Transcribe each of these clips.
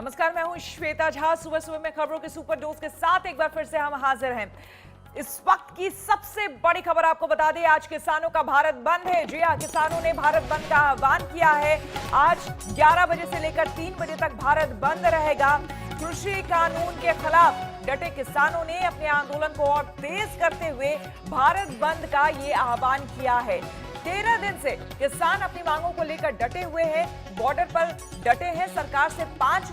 नमस्कार, मैं हूं श्वेता झा। सुबह सुबह में खबरों के सुपर डोज के साथ एक बार फिर से हम हाजिर हैं। इस वक्त की सबसे बड़ी खबर आपको बता दें, आज किसानों का भारत बंद है। जी हां, किसानों ने भारत बंद का आह्वान किया है। आज 11 बजे से लेकर 3 बजे तक भारत बंद रहेगा। कृषि कानून के खिलाफ डटे किसानों ने अपने आंदोलन को और तेज करते हुए भारत बंद का ये आह्वान किया है। 13 दिन से किसान अपनी मांगों को लेकर डटे हुए हैं, बॉर्डर पर डटे हैं। सरकार से 5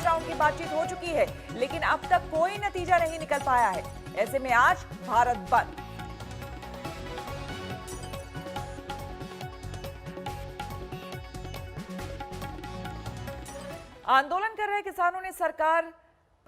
राउंड की बातचीत हो चुकी है, लेकिन अब तक कोई नतीजा नहीं निकल पाया है। ऐसे में आज भारत बंद। आंदोलन कर रहे किसानों ने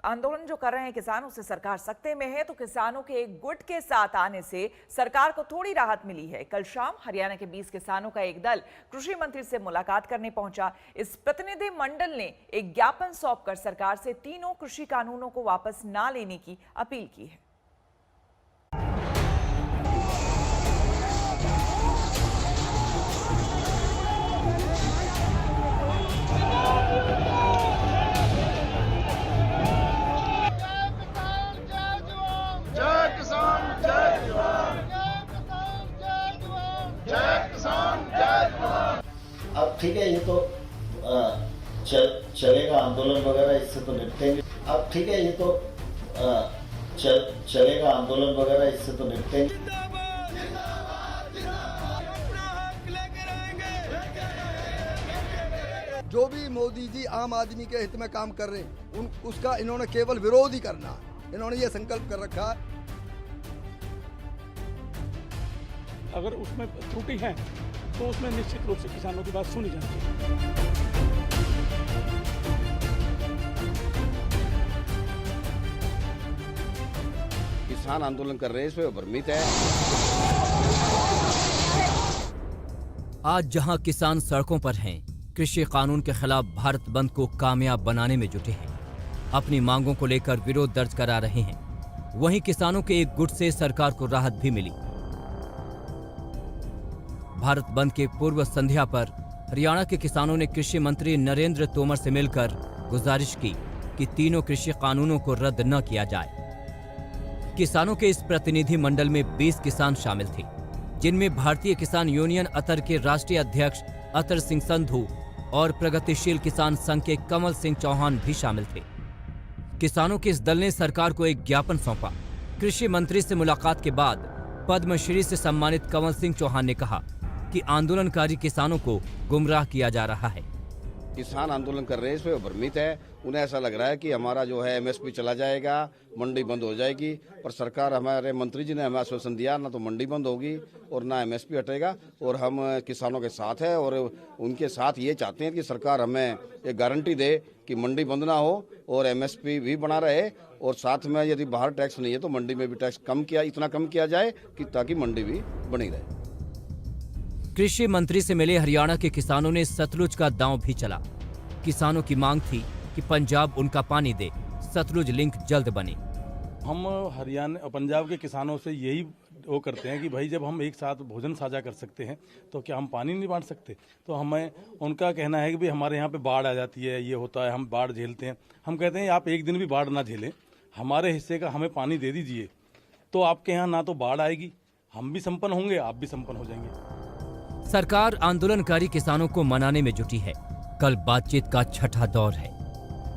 आंदोलन जो कर रहे हैं किसान, उससे सरकार सकते में है, तो किसानों के एक गुट के साथ आने से सरकार को थोड़ी राहत मिली है। कल शाम हरियाणा के 20 किसानों का एक दल कृषि मंत्री से मुलाकात करने पहुंचा। इस प्रतिनिधि मंडल ने एक ज्ञापन सौंपकर सरकार से तीनों कृषि कानूनों को वापस ना लेने की अपील की है। अब ठीक है, ये तो चलेगा आंदोलन वगैरह, इससे तो निपटेंगे। अब ठीक है, ये तो चलेगा आंदोलन वगैरह, इससे तो निपटेंगे। जो भी मोदी जी आम आदमी के हित में काम कर रहे हैं, उसका इन्होंने केवल विरोध ही करना, इन्होंने ये संकल्प कर रखा है। अगर उसमें त्रुटि है तो उसमें निश्चित रूप से किसानों की बात सुनी जानी चाहिए। किसान आंदोलन कर रहे हैं, इसमें भ्रमित है। आज जहां किसान सड़कों पर हैं, कृषि कानून के खिलाफ भारत बंद को कामयाब बनाने में जुटे हैं, अपनी मांगों को लेकर विरोध दर्ज करा रहे हैं, वहीं किसानों के एक गुट से सरकार को राहत भी मिली। भारत बंद के पूर्व संध्या पर हरियाणा के किसानों ने कृषि मंत्री नरेंद्र तोमर से मिलकर गुजारिश की कि तीनों कृषि कानूनों को रद्द न किया जाए। किसानों के इस प्रतिनिधि मंडल में 20 किसान शामिल थे, जिनमें भारतीय किसान यूनियन अतर के राष्ट्रीय अध्यक्ष अतर सिंह संधू और प्रगतिशील किसान संघ के कमल सिंह चौहान भी शामिल थे। किसानों के इस दल ने सरकार को एक ज्ञापन सौंपा। कृषि मंत्री से मुलाकात के बाद पद्मश्री से सम्मानित कमल सिंह चौहान ने कहा कि आंदोलनकारी किसानों को गुमराह किया जा रहा है। किसान आंदोलन कर रहे हैं, इसमें भ्रमित है। उन्हें ऐसा लग रहा है कि हमारा जो है एमएसपी चला जाएगा, मंडी बंद हो जाएगी। पर सरकार, हमारे मंत्री जी ने हमें आश्वासन दिया, ना तो मंडी बंद होगी और ना एमएसपी हटेगा। और हम किसानों के साथ हैं और उनके साथ ये चाहते हैं कि सरकार हमें एक गारंटी दे कि मंडी बंद ना हो और एमएसपी भी बना रहे। और साथ में यदि बाहर टैक्स नहीं है तो मंडी में भी टैक्स इतना कम किया जाए कि ताकि मंडी भी बनी रहे। कृषि मंत्री से मिले हरियाणा के किसानों ने सतलुज का दांव भी चला। किसानों की मांग थी कि पंजाब उनका पानी दे, सतलुज लिंक जल्द बने। हम हरियाणा पंजाब के किसानों से यही वो करते हैं कि भाई, जब हम एक साथ भोजन साझा कर सकते हैं तो क्या हम पानी नहीं बांट सकते? तो हमें उनका कहना है कि भाई हमारे यहाँ पे बाढ़ आ जाती है, ये होता है, हम बाढ़ झेलते हैं। हम कहते हैं आप एक दिन भी बाढ़ ना झेलें, हमारे हिस्से का हमें पानी दे दीजिए, तो आपके यहाँ ना तो बाढ़ आएगी, हम भी संपन्न होंगे, आप भी संपन्न हो जाएंगे। सरकार आंदोलनकारी किसानों को मनाने में जुटी है। कल बातचीत का छठा दौर है।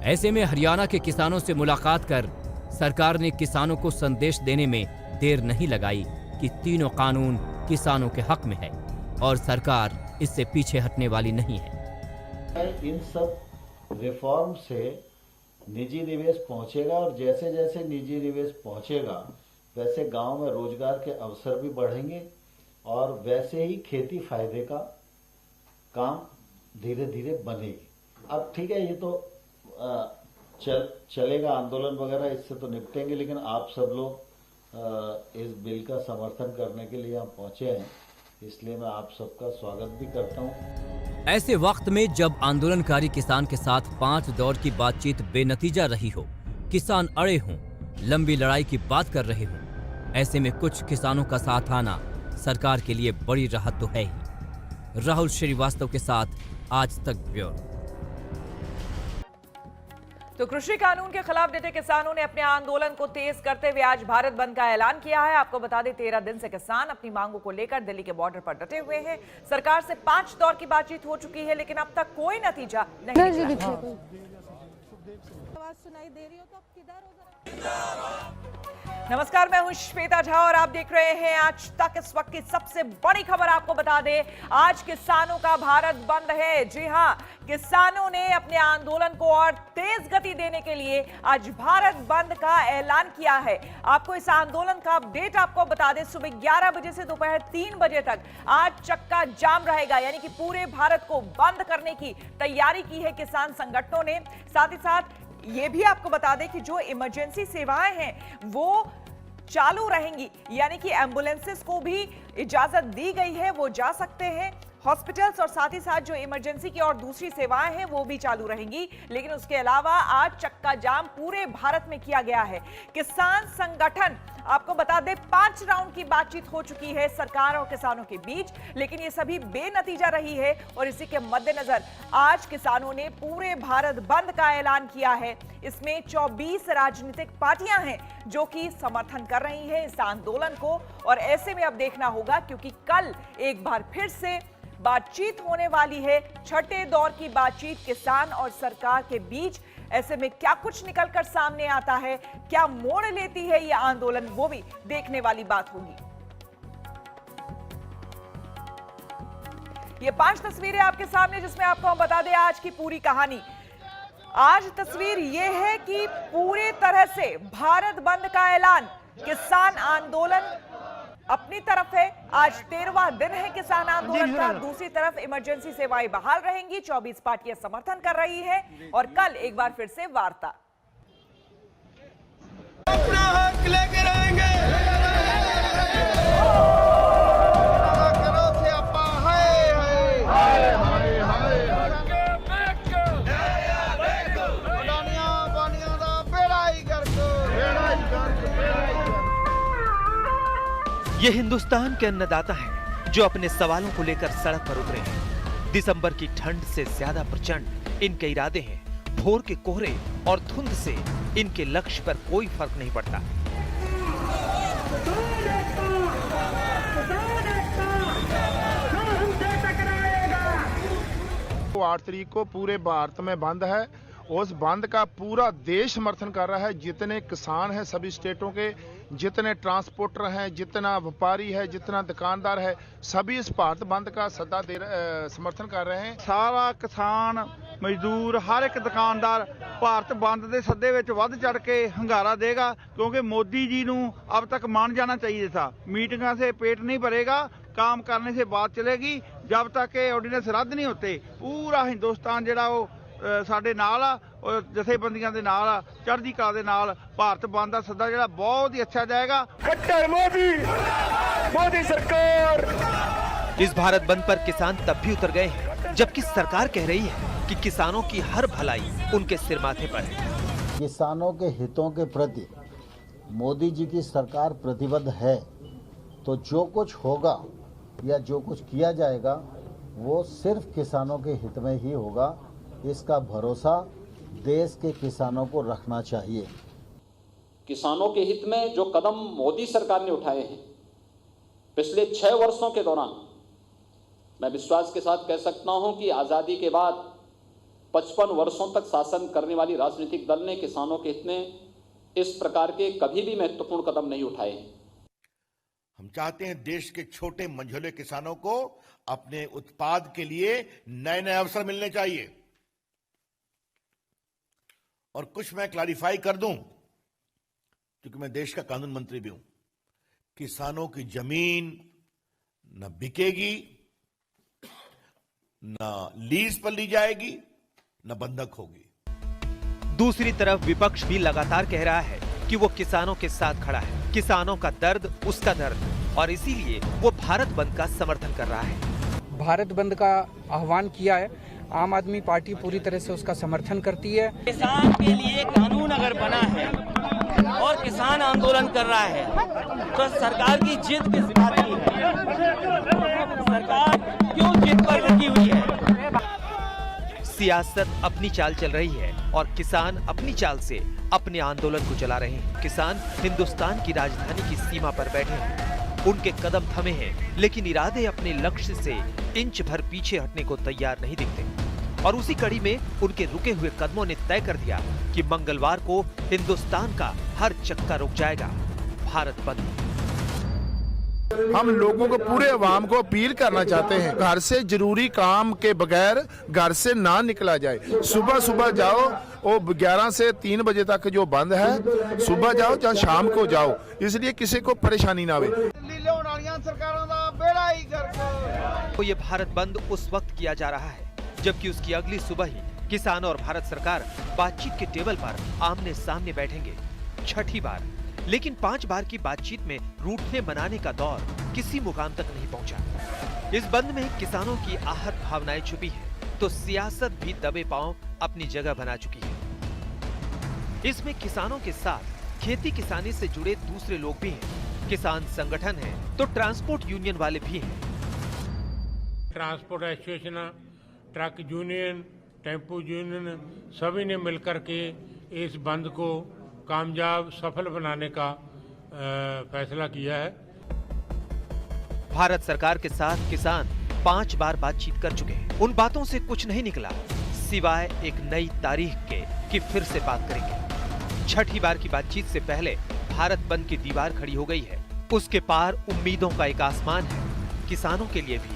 ऐसे में हरियाणा के किसानों से मुलाकात कर सरकार ने किसानों को संदेश देने में देर नहीं लगाई कि तीनों कानून किसानों के हक में है और सरकार इससे पीछे हटने वाली नहीं है। इन सब रिफॉर्म से निजी निवेश पहुंचेगा और जैसे जैसे निजी निवेश पहुंचेगा वैसे गांव में रोजगार के अवसर भी बढ़ेंगे और वैसे ही खेती फायदे का काम धीरे धीरे बनेगी। अब ठीक है, ये तो चलेगा आंदोलन वगैरह, इससे तो निपटेंगे। लेकिन आप सब लोग इस बिल का समर्थन करने के लिए यहाँ पहुंचे हैं, इसलिए मैं आप सबका स्वागत भी करता हूँ। ऐसे वक्त में जब आंदोलनकारी किसान के साथ 5 दौर की बातचीत बेनतीजा रही हो, किसान अड़े हों, लंबी लड़ाई की बात कर रहे हों, ऐसे में कुछ किसानों का साथ आना सरकार के लिए बड़ी राहत तो है ही। राहुल श्रीवास्तव के साथ आज तक ब्यूरो। तो कृषि कानून के खिलाफ डटे किसानों ने अपने आंदोलन को तेज करते हुए आज भारत बंद का ऐलान किया है। आपको बता दें 13 दिन से किसान अपनी मांगों को लेकर दिल्ली के बॉर्डर पर डटे हुए हैं। सरकार से 5 दौर की बातचीत हो चुकी है, लेकिन अब तक कोई नतीजा नहीं निकला। सुनाई दे रही हो तो आप किधर हो? नमस्कार, मैं हूं श्वेता झा और आप देख रहे हैं आज तक। इस वक्त की सबसे बड़ी खबर आपको बता दें, आज किसानों का भारत बंद है। जी हां, किसानों ने अपने आंदोलन को और तेज गति देने के लिए आज भारत बंद का ऐलान किया है। आपको इस आंदोलन का अपडेट आपको बता दें, सुबह 11 बजे से दोपहर 3 बजे तक आज चक्का जाम रहेगा, यानी कि पूरे भारत को बंद करने की तैयारी की है किसान संगठनों ने। साथ ही साथ ये भी आपको बता दें कि जो इमरजेंसी सेवाएं हैं वो चालू रहेंगी, यानी कि एम्बुलेंसेस को भी इजाजत दी गई है, वो जा सकते हैं। हॉस्पिटल्स और साथ ही साथ जो इमरजेंसी की और दूसरी सेवाएं हैं वो भी चालू रहेंगी। लेकिन उसके अलावा आज चक्का जाम पूरे भारत में किया गया है। किसान संगठन, आपको बता दें 5 राउंड की बातचीत हो चुकी है सरकार और किसानों के बीच, लेकिन ये सभी बेनतीजा रही है। और इसी के मद्देनजर आज किसानों ने पूरे भारत बंद का ऐलान किया है। इसमें 24 राजनीतिक पार्टियां हैं जो कि समर्थन कर रही हैं इस आंदोलन को। और ऐसे में अब देखना होगा, क्योंकि कल एक बार फिर से बातचीत होने वाली है, 6ठे दौर की बातचीत किसान और सरकार के बीच। ऐसे में क्या कुछ निकलकर सामने आता है, क्या मोड़ लेती है ये आंदोलन, वो भी देखने वाली बात होगी। ये 5 तस्वीरें आपके सामने, जिसमें आपको हम बता दें आज की पूरी कहानी। आज तस्वीर ये है कि पूरी तरह से भारत बंद का ऐलान, किसान आंदोलन अपनी तरफ है। आज 13वां दिन है किसान आंदोलन का। दूसरी तरफ इमरजेंसी सेवाएं बहाल रहेंगी, 24 पार्टियां समर्थन कर रही है। और कल एक बार फिर से वार्ता। अपना हक लेके रहेंगे। ये हिंदुस्तान के अन्नदाता हैं जो अपने सवालों को लेकर सड़क पर उतरे हैं। दिसंबर की ठंड से ज्यादा प्रचंड इनके इरादे हैं। भोर के कोहरे और धुंध से इनके लक्ष्य पर कोई फर्क नहीं पड़ता। 8 तारीख को पूरे भारत में बंद है। उस बंद का पूरा देश समर्थन कर रहा है। जितने किसान हैं सभी स्टेटों के, जितने ट्रांसपोर्टर हैं, जितना व्यापारी है, जितना दुकानदार है, सभी इस भारत बंद का सद्दा समर्थन कर रहे हैं। सारा किसान मजदूर हर एक दुकानदार भारत बंद के सद्दे ਵਿੱਚ ਵੱਧ चढ़ के हंगारा देगा, क्योंकि मोदी जी ਨੂੰ अब तक मान जाना चाहिए था। मीटिंगों से पेट नहीं भरेगा, काम करने से बात चलेगी। जब तक ऑर्डिनेंस रद्द नहीं होते पूरा हिंदुस्तान ਜਿਹੜਾ ਉਹ ਸਾਡੇ ਨਾਲ ਆ और जथेबंदियों के नाल चढ़दी कला दे नाल भारत बंद का सद्दा ਜਿਹੜਾ बहुत ही अच्छा जाएगा। खट्टर मोदी सरकार। इस भारत बंद पर किसान तब भी उतर गए हैं जबकि सरकार कह रही है कि किसानों की हर भलाई उनके सिर माथे पर है। किसानों के हितों के प्रति मोदी जी की सरकार प्रतिबद्ध है, तो जो कुछ होगा या जो कुछ किया जाएगा वो सिर्फ किसानों के हित में ही होगा। इसका भरोसा देश के किसानों को रखना चाहिए। किसानों के हित में जो कदम मोदी सरकार ने उठाए हैं पिछले 6 वर्षों के दौरान, मैं विश्वास के साथ कह सकता हूं कि आजादी के बाद 55 वर्षों तक शासन करने वाली राजनीतिक दल ने किसानों के हित में इस प्रकार के कभी भी महत्वपूर्ण कदम नहीं उठाए। हम चाहते हैं देश के छोटे मंझोले किसानों को अपने उत्पाद के लिए नए नए अवसर मिलने चाहिए। और कुछ मैं क्लैरिफाई कर दूं, क्योंकि मैं देश का कानून मंत्री भी हूं, किसानों की जमीन न बिकेगी, न लीज पर ली जाएगी, न बंधक होगी। दूसरी तरफ विपक्ष भी लगातार कह रहा है कि वो किसानों के साथ खड़ा है। किसानों का दर्द उसका दर्द, और इसीलिए वो भारत बंद का समर्थन कर रहा है। भारत बंद का आह्वान किया है। आम आदमी पार्टी पूरी तरह से उसका समर्थन करती है। किसान के लिए कानून अगर बना है और किसान आंदोलन कर रहा है तो सरकार की जिद किस बात की है? सरकार क्यों जिद पर लगी हुई है? सियासत अपनी चाल चल रही है और किसान अपनी चाल से अपने आंदोलन को चला रहे हैं। किसान हिंदुस्तान की राजधानी की सीमा पर बैठे हैं, उनके कदम थमे हैं, लेकिन इरादे अपने लक्ष्य से इंच भर पीछे हटने को तैयार नहीं दिखते। और उसी कड़ी में उनके रुके हुए कदमों ने तय कर दिया कि मंगलवार को हिंदुस्तान का हर चक्का रुक जाएगा, भारत बंद। हम लोगों को, पूरे अवाम को अपील करना चाहते हैं, घर से जरूरी काम के बगैर घर से ना निकला जाए। सुबह सुबह जाओ, वो 11 से 3 बजे तक जो बंद है, सुबह जाओ या शाम को जाओ, इसलिए किसी को परेशानी ना आवे। तो ये भारत बंद उस वक्त किया जा रहा है जबकि उसकी अगली सुबह ही किसान और भारत सरकार बातचीत के टेबल पर आमने सामने बैठेंगे, छठी बार। लेकिन 5 बार की बातचीत में रूठने मनाने का दौर किसी मुकाम तक नहीं पहुंचा। इस बंद में किसानों की आहत भावनाएं छुपी है, तो सियासत भी दबे पांव अपनी जगह बना चुकी है। इसमें किसानों के साथ खेती किसानी से जुड़े दूसरे लोग भी हैं। किसान संगठन है तो ट्रांसपोर्ट यूनियन वाले भी हैं। Transport association, truck union, tempo union सभी ने मिलकर के इस बंद को कामयाब सफल बनाने का फैसला किया है। भारत सरकार के साथ किसान 5 बार बातचीत कर चुके हैं। उन बातों से कुछ नहीं निकला सिवाय एक नई तारीख के कि फिर से बात करेंगे। छठी बार की बातचीत से पहले भारत बंद की दीवार खड़ी हो गई है। उसके पार उम्मीदों का एक आसमान है, किसानों के लिए भी,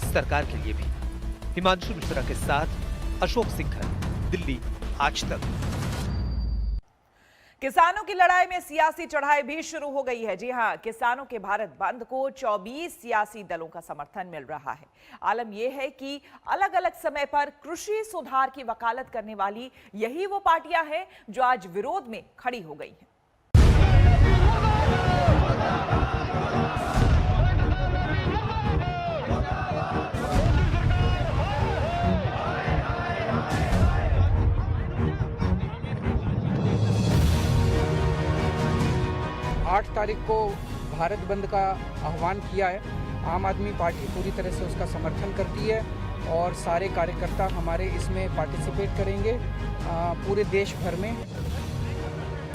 सरकार के लिए भी। हिमांशु मिश्रा के साथ अशोक सिंघल, दिल्ली, आज तक। किसानों की लड़ाई में सियासी चढ़ाई भी शुरू हो गई है। जी हां, किसानों के भारत बंद को 24 सियासी दलों का समर्थन मिल रहा है। आलम यह है कि अलग अलग समय पर कृषि सुधार की वकालत करने वाली यही वो पार्टियां हैं जो आज विरोध में खड़ी हो गई हैं। 8 तारीख को भारत बंद का आह्वान किया है। आम आदमी पार्टी पूरी तरह से उसका समर्थन करती है और सारे कार्यकर्ता हमारे इसमें पार्टिसिपेट करेंगे पूरे देश भर में।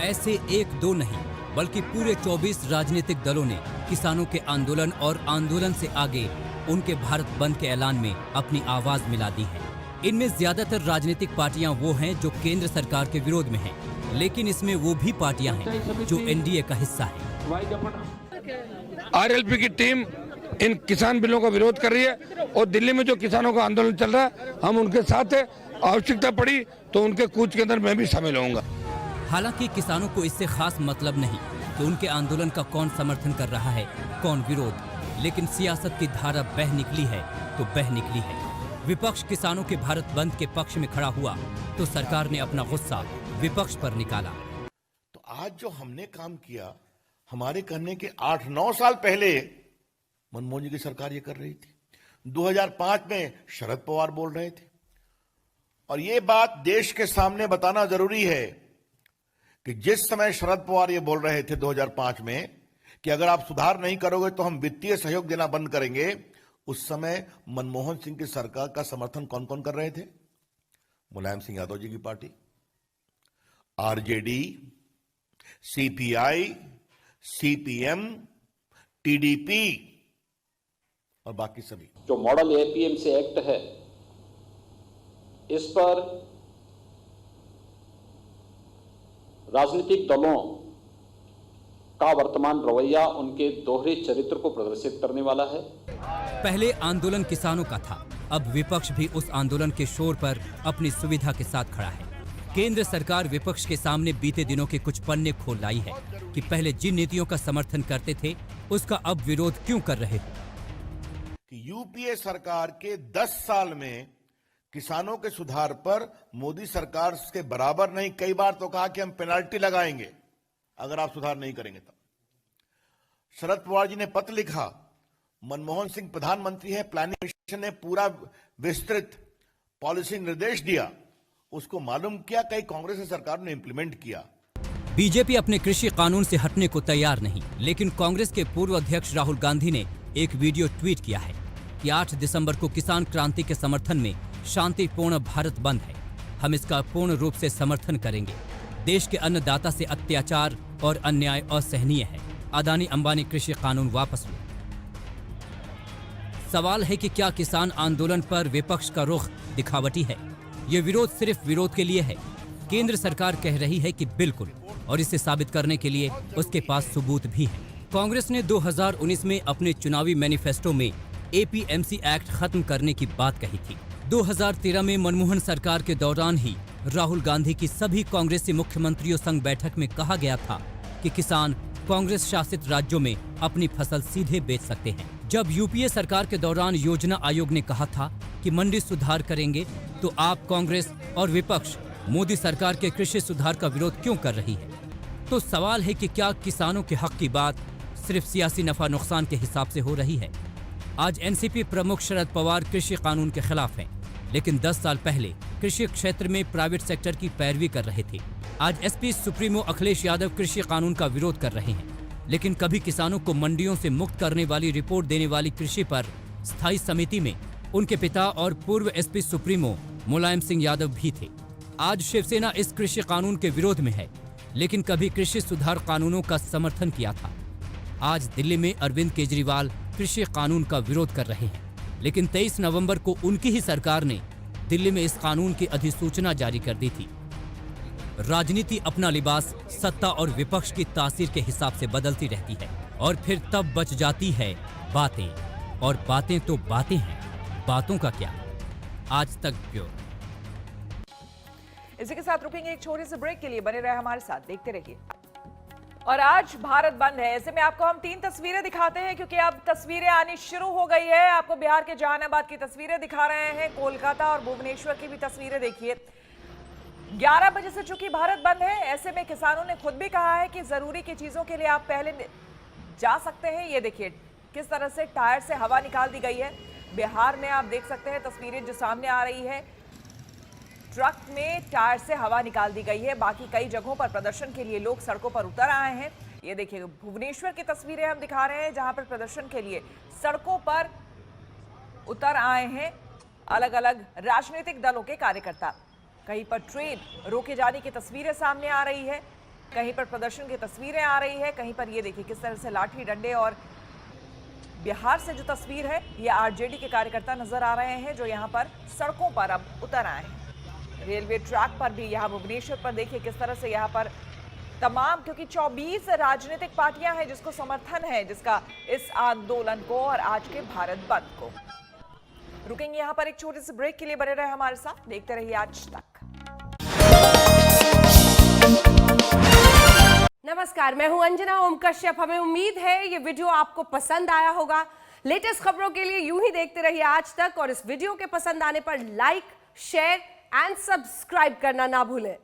ऐसे 1-2 नहीं बल्कि पूरे 24 राजनीतिक दलों ने किसानों के आंदोलन और आंदोलन से आगे उनके भारत बंद के ऐलान में अपनी आवाज मिला दी है। इनमें ज्यादातर राजनीतिक पार्टियां वो हैं जो केंद्र सरकार के विरोध में हैं, लेकिन इसमें वो भी पार्टियां हैं जो एनडीए का हिस्सा है। आरएलपी की टीम इन किसान बिलों का विरोध कर रही है और दिल्ली में जो किसानों का आंदोलन चल रहा है हम उनके साथ है। आवश्यकता पड़ी तो उनके कूच के अंदर मैं भी शामिल होऊंगा। हालांकि किसानों को इससे खास मतलब नहीं कि उनके आंदोलन का कौन समर्थन कर रहा है, कौन विरोध, लेकिन सियासत की धारा बह निकली है तो बह निकली है। विपक्ष किसानों के भारत बंद के पक्ष में खड़ा हुआ तो सरकार ने अपना गुस्सा विपक्ष पर निकाला। तो आज जो हमने काम किया, हमारे करने के 8-9 साल पहले मनमोहन जी की सरकार ये कर रही थी। 2005 में शरद पवार बोल रहे थे। और ये बात देश के सामने बताना जरूरी है कि जिस समय शरद पवार ये बोल रहे थे 2005 में कि अगर आप सुधार नहीं करोगे तो हम वित्तीय सहयोग देना बंद करेंगे, उस समय मनमोहन सिंह की सरकार का समर्थन कौन कौन कर रहे थे? मुलायम सिंह यादव जी की party, RJD, CPI, CPM, TDP और बाकी सभी। जो मॉडल एपीएमसी एक्ट है, इस पर राजनीतिक दलों का वर्तमान रवैया उनके दोहरे चरित्र को प्रदर्शित करने वाला है। पहले आंदोलन किसानों का था, अब विपक्ष भी उस आंदोलन के शोर पर अपनी सुविधा के साथ खड़ा है। केंद्र सरकार विपक्ष के सामने बीते दिनों के कुछ पन्ने खोल लाई है कि पहले जिन नीतियों का समर्थन करते थे उसका अब विरोध क्यों कर रहे हो। कि यूपीए सरकार के 10 साल में किसानों के सुधार पर मोदी सरकार के बराबर नहीं, कई बार तो कहा कि हम पेनाल्टी लगाएंगे अगर आप सुधार नहीं करेंगे। तब शरद पवार जी ने पत्र लिखा, मनमोहन सिंह प्रधानमंत्री हैं, प्लानिंग मिशन ने पूरा विस्तृत पॉलिसी निर्देश दिया, उसको मालूम किया, कई कांग्रेस सरकार ने इंप्लीमेंट किया। बीजेपी अपने कृषि कानून से हटने को तैयार नहीं, लेकिन कांग्रेस के पूर्व अध्यक्ष राहुल गांधी ने एक वीडियो ट्वीट किया है कि 8 दिसंबर को किसान क्रांति के समर्थन में शांतिपूर्ण भारत बंद है। हम इसका पूर्ण रूप से समर्थन करेंगे। देश के अन्नदाता से अत्याचार और अन्याय असहनीय है। अदानी अंबानी कृषि कानून वापस लो। सवाल है कि क्या किसान आंदोलन पर विपक्ष का रुख दिखावटी है? ये विरोध सिर्फ विरोध के लिए है? केंद्र सरकार कह रही है कि बिल्कुल, और इसे साबित करने के लिए उसके पास सबूत भी है। कांग्रेस ने 2019 में अपने चुनावी मैनिफेस्टो में एपीएमसी एक्ट खत्म करने की बात कही थी। 2013 में मनमोहन सरकार के दौरान ही राहुल गांधी की सभी कांग्रेसी मुख्यमंत्रियों संग बैठक में कहा गया था कि किसान कांग्रेस शासित राज्यों में अपनी फसल सीधे बेच सकते हैं। जब यूपीए सरकार के दौरान योजना आयोग ने कहा था कि मंडी सुधार करेंगे, तो आप कांग्रेस और विपक्ष मोदी सरकार के कृषि सुधार का विरोध क्यों कर रही है? तो सवाल है कि क्या किसानों के हक की बात सिर्फ सियासी नफा नुकसान के हिसाब से हो रही है? आज एनसीपी प्रमुख शरद पवार कृषि कानून के खिलाफ हैं, लेकिन 10 साल पहले कृषि क्षेत्र में प्राइवेट सेक्टर की पैरवी कर रहे थे। आज एसपी सुप्रीमो अखिलेश यादव कृषि कानून का विरोध कर रहे हैं, लेकिन कभी किसानों को मंडियों से मुक्त करने वाली रिपोर्ट देने वाली कृषि पर स्थायी समिति में उनके पिता और पूर्व एसपी सुप्रीमो मुलायम सिंह यादव भी थे। आज शिवसेना इस कृषि कानून के विरोध में है, लेकिन कभी कृषि सुधार कानूनों का समर्थन किया था। आज दिल्ली में अरविंद केजरीवाल कृषि कानून का विरोध कर रहे हैं, लेकिन 23 नवंबर को उनकी ही सरकार ने दिल्ली में इस कानून की अधिसूचना जारी कर दी थी। राजनीति अपना लिबास सत्ता और विपक्ष की तासीर के हिसाब से बदलती रहती है, और फिर तब बच जाती है बातें, और बातें तो बातें हैं, बातों का क्या? आज तक ब्यूरो। इसी के साथ रुकेंगे एक छोटे से ब्रेक के लिए। बने रहे हमारे साथ, देखते रहिए। और आज भारत बंद है, ऐसे में आपको हम 3 तस्वीरें दिखाते हैं, क्योंकि अब तस्वीरें आनी शुरू हो गई है। आपको बिहार के जहानाबाद की तस्वीरें दिखा रहे हैं, कोलकाता और भुवनेश्वर की भी तस्वीरें देखिए। 11 बजे से चूंकि भारत बंद है, ऐसे में किसानों ने खुद भी कहा है कि जरूरी की चीजों के लिए आप पहले जा सकते हैं। ये देखिए किस तरह से टायर से हवा निकाल दी गई है। बिहार में आप देख सकते हैं तस्वीरें जो सामने आ रही है, ट्रक में टायर से हवा निकाल दी गई है। बाकी कई जगहों पर प्रदर्शन के लिए लोग सड़कों पर उतर आए हैं। ये देखिए भुवनेश्वर की तस्वीरें हम दिखा रहे हैं, जहां पर प्रदर्शन के लिए सड़कों पर उतर आए हैं अलग अलग राजनीतिक दलों के कार्यकर्ता। कहीं पर ट्रेन रोके जाने की तस्वीरें सामने आ रही है, कहीं पर प्रदर्शन की तस्वीरें आ रही है, कहीं पर ये देखिए किस तरह से लाठी डंडे। और बिहार से जो तस्वीर है, ये आरजेडी के कार्यकर्ता नजर आ रहे हैं जो यहाँ पर सड़कों पर अब उतर आए हैं। रेलवे ट्रैक पर भी यहाँ भुवनेश्वर पर देखिए किस तरह से यहाँ पर तमाम, क्योंकि 24 राजनीतिक पार्टियां हैं जिसको समर्थन है, जिसका इस आंदोलन को और आज के भारत बंद को। रुकेंगे यहाँ पर एक छोटे से ब्रेक के लिए। बने रहे हमारे साथ, देखते रहिए आज तक। नमस्कार, मैं हूं अंजना ओम कश्यप। हमें उम्मीद है ये वीडियो आपको पसंद आया होगा। लेटेस्ट खबरों के लिए यूं ही देखते रहिए आज तक, और इस वीडियो के पसंद आने पर लाइक, शेयर एंड सब्सक्राइब करना ना भूलें।